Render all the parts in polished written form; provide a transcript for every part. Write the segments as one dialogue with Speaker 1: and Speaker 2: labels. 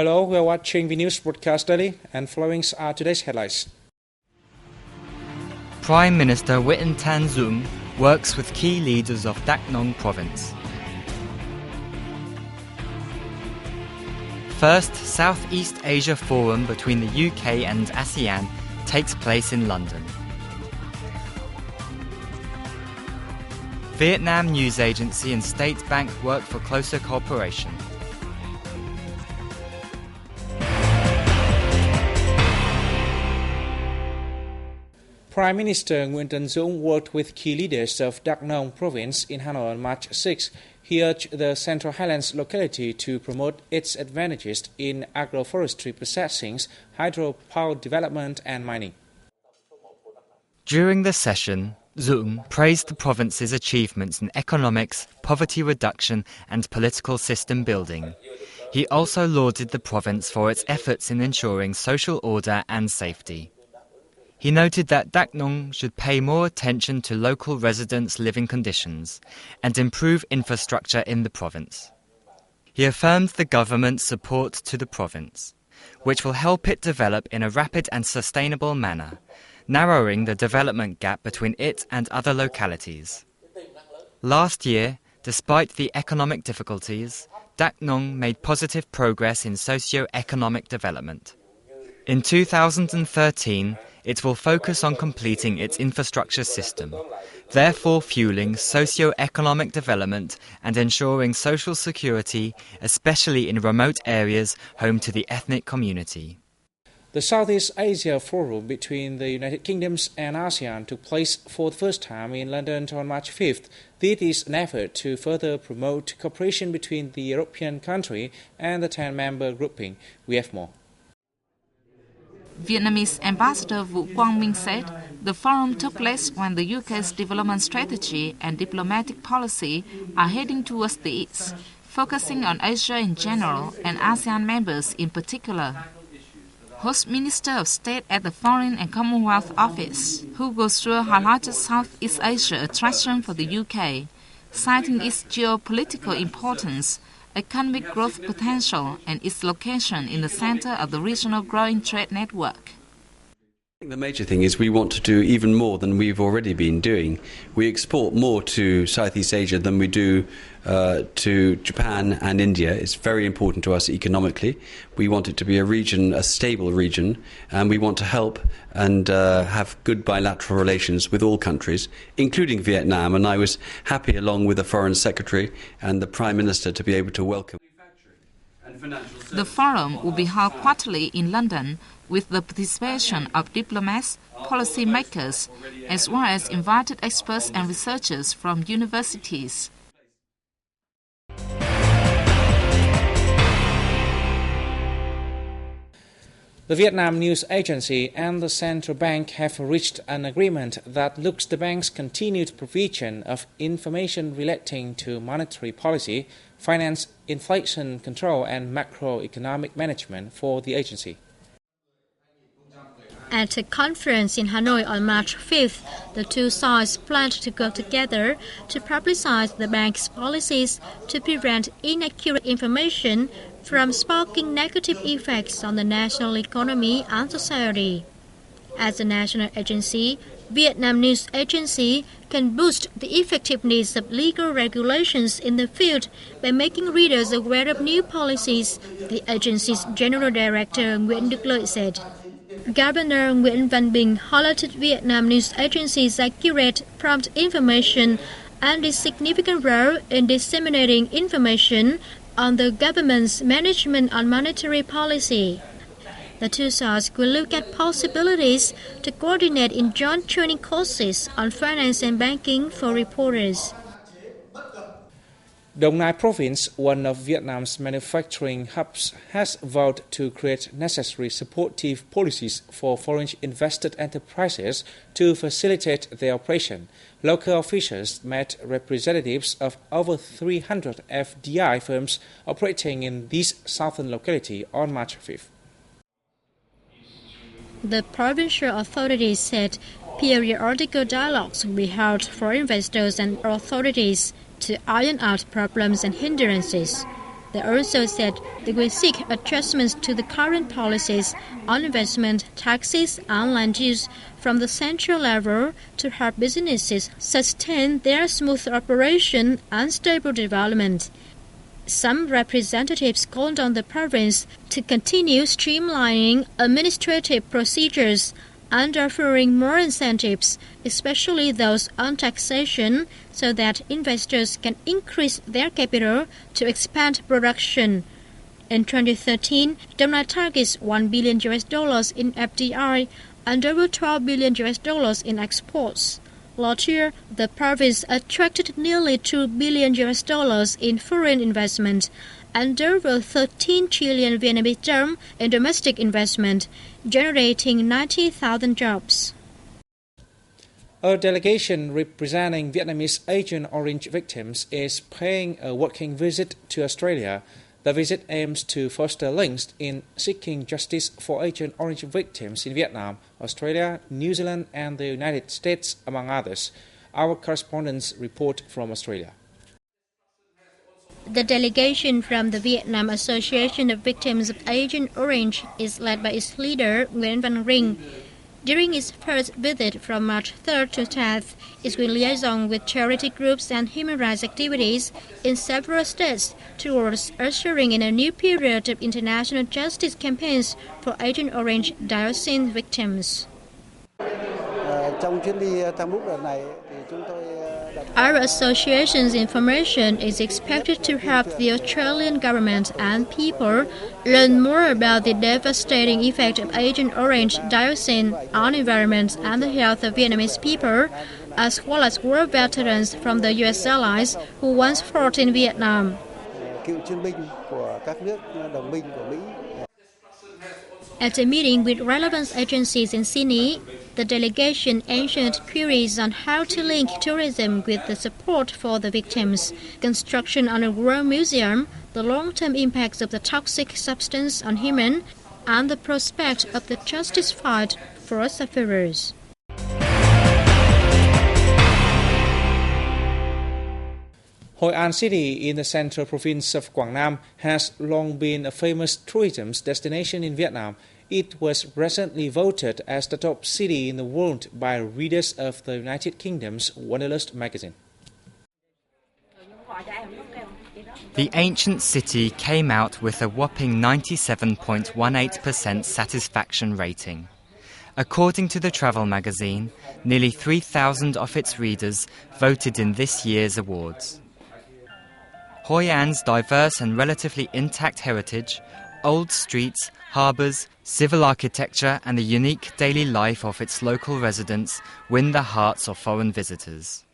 Speaker 1: Hello, we are watching the news broadcast daily, and following are today's headlines.
Speaker 2: Prime Minister Win Tan Zoong works with key leaders of Dak Nong province. First Southeast Asia Forum between the UK and ASEAN takes place in London. Vietnam News Agency and State Bank work for closer cooperation.
Speaker 1: Prime Minister Win Tan Zoong worked with key leaders of Dak Nong province in Hanoi on March 6. He urged the Central Highlands locality to promote its advantages in agroforestry processing, hydropower development and mining.
Speaker 2: During the session, Zoong praised the province's achievements in economics, poverty reduction and political system building. He also lauded the province for its efforts in ensuring social order and safety. He noted that Dak Nong should pay more attention to local residents' living conditions and improve infrastructure in the province. He affirmed the government's support to the province, which will help it develop in a rapid and sustainable manner, narrowing the development gap between it and other localities. Last year, despite the economic difficulties, Dak Nong made positive progress in socio-economic development. In 2013, it will focus on completing its infrastructure system, therefore fueling socio-economic development and ensuring social security, especially in remote areas home to the ethnic community.
Speaker 1: The Southeast Asia Forum between the United Kingdom and ASEAN took place for the first time in London on March 5th. This is an effort to further promote cooperation between the European country and the 10-member grouping. We have more.
Speaker 3: Vietnamese Ambassador Vũ Quang Minh said the forum took place when the UK's development strategy and diplomatic policy are heading towards the east, focusing on Asia in general and ASEAN members in particular. Host Minister of State at the Foreign and Commonwealth Office, Hugo Sure highlighted Southeast Asia attraction for the UK, citing its geopolitical importance, economic growth potential and its location in the center of the regional growing trade network.
Speaker 4: I think the major thing is we want to do even more than we've already been doing. We export more to Southeast Asia than we do to Japan and India. It's very important to us economically. We want it to be a region, a stable region, and we want to help and have good bilateral relations with all countries, including Vietnam. And I was happy, along with the Foreign Secretary and the Prime Minister, to be able to welcome.
Speaker 3: The forum will be held quarterly in London with the participation of diplomats, policy makers, as well as invited experts and researchers from universities.
Speaker 1: The Vietnam News Agency and the Central Bank have reached an agreement that looks the bank's continued provision of information relating to monetary policy, finance, inflation control and macroeconomic management for the agency.
Speaker 5: At a conference in Hanoi on March 5th, the two sides planned to go together to publicize the bank's policies to prevent inaccurate information from sparking negative effects on the national economy and society. As a national agency, Vietnam News Agency can boost the effectiveness of legal regulations in the field by making readers aware of new policies, the agency's General Director Nguyễn Đức Lợi said. Governor Nguyễn Văn Bình highlighted Vietnam News Agency's accurate, prompt information and its significant role in disseminating information on the government's management on monetary policy. The two sides will look at possibilities to coordinate in joint training courses on finance and banking for reporters.
Speaker 1: Dong Nai Province, one of Vietnam's manufacturing hubs, has vowed to create necessary supportive policies for foreign invested enterprises to facilitate their operation. Local officials met representatives of over 300 FDI firms operating in this southern locality on March 5th.
Speaker 5: The provincial authorities said periodical dialogues will be held for investors and authorities to iron out problems and hindrances. They also said they will seek adjustments to the current policies on investment, taxes, and land use from the central level to help businesses sustain their smooth operation and stable development. Some representatives called on the province to continue streamlining administrative procedures and offering more incentives, especially those on taxation, so that investors can increase their capital to expand production. In 2013, Donai targets $1 billion in FDI and over $12 billion in exports. Last year, the province attracted nearly $2 billion in foreign investment and over 13 trillion Vietnamese dong in domestic investment, generating 90,000 jobs.
Speaker 1: A delegation representing Vietnamese Agent Orange victims is paying a working visit to Australia. The visit aims to foster links in seeking justice for Agent Orange victims in Vietnam, Australia, New Zealand and the United States, among others. Our correspondents report from Australia.
Speaker 5: The delegation from the Vietnam Association of Victims of Agent Orange is led by its leader, Nguyễn Văn Ring. During its first visit from March 3rd to 10th, it will liaison with charity groups and human rights activities in several states towards ushering in a new period of international justice campaigns for Agent Orange diocesan victims. Our association's information is expected to help the Australian government and people learn more about the devastating effect of Agent Orange diocesan on environment and the health of Vietnamese people, as well as war veterans from the U.S. allies who once fought in Vietnam. At a meeting with relevant agencies in Sydney, the delegation answered queries on how to link tourism with the support for the victims, construction on a war museum, the long-term impacts of the toxic substance on humans, and the prospect of the justice fight for sufferers.
Speaker 1: Hoi An City in the central province of Quảng Nam has long been a famous tourism destination in Vietnam. It was recently voted as the top city in the world by readers of the United Kingdom's Wanderlust magazine.
Speaker 2: The ancient city came out with a whopping 97.18% satisfaction rating. According to the travel magazine, nearly 3,000 of its readers voted in this year's awards. Hoi An's diverse and relatively intact heritage, old streets, harbours, civil architecture and the unique daily life of its local residents win the hearts of foreign visitors.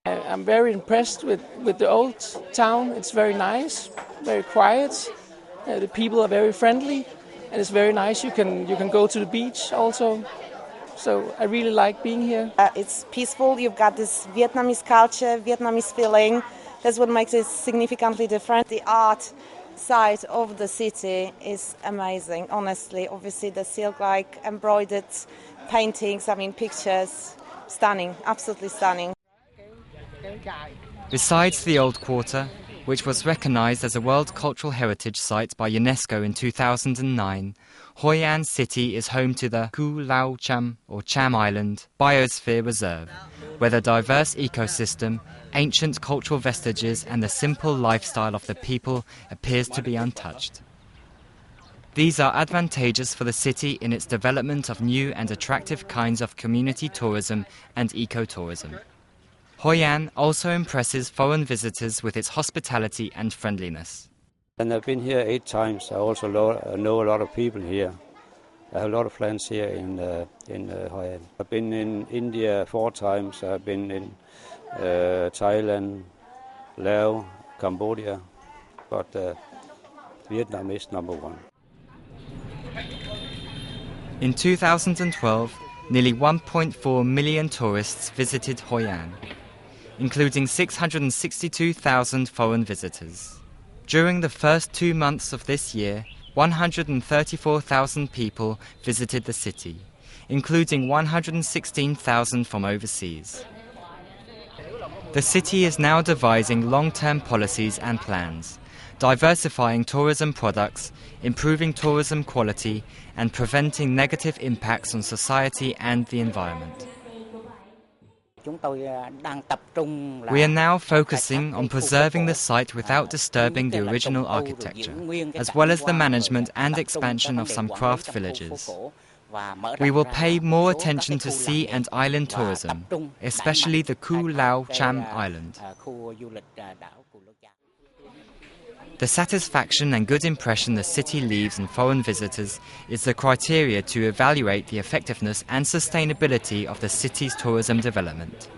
Speaker 6: I'm very impressed with the old town. It's very nice, very quiet. The people are very friendly and it's very nice. You can go to the beach also. So I really like being here.
Speaker 7: It's peaceful. You've got this Vietnamese culture, Vietnamese feeling. That's what makes it significantly different. The art side of the city is amazing, honestly. Obviously, the silk-like embroidered paintings, pictures, stunning, absolutely stunning.
Speaker 2: Besides the Old Quarter, which was recognized as a World Cultural Heritage Site by UNESCO in 2009, Hoi An City is home to the Cu Lao Cham, or Cham Island, Biosphere Reserve, where the diverse ecosystem, ancient cultural vestiges and the simple lifestyle of the people appears to be untouched. These are advantageous for the city in its development of new and attractive kinds of community tourism and ecotourism. Hoi An also impresses foreign visitors with its hospitality and friendliness.
Speaker 8: And I've been here 8 times. I also know a lot of people here. I have a lot of friends here in Hoi An. I've been in India 4 times. I've been in Thailand, Laos, Cambodia, but Vietnam is number 1.
Speaker 2: In 2012, nearly 1.4 million tourists visited Hoi An, including 662,000 foreign visitors. During the first 2 months of this year, 134,000 people visited the city, including 116,000 from overseas. The city is now devising long-term policies and plans. diversifying tourism products, improving tourism quality, and preventing negative impacts on society and the environment. We are now focusing on preserving the site without disturbing the original architecture, as well as the management and expansion of some craft villages. We will pay more attention to sea and island tourism, especially the Khu Lao Cham Island. The satisfaction and good impression the city leaves in foreign visitors is the criteria to evaluate the effectiveness and sustainability of the city's tourism development.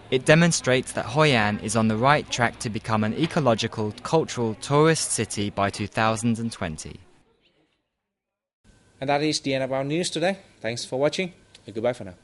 Speaker 2: It demonstrates that Hoi An is on the right track to become an ecological, cultural, tourist city by 2020.
Speaker 1: And that is the end of our news today. Thanks for watching and goodbye for now.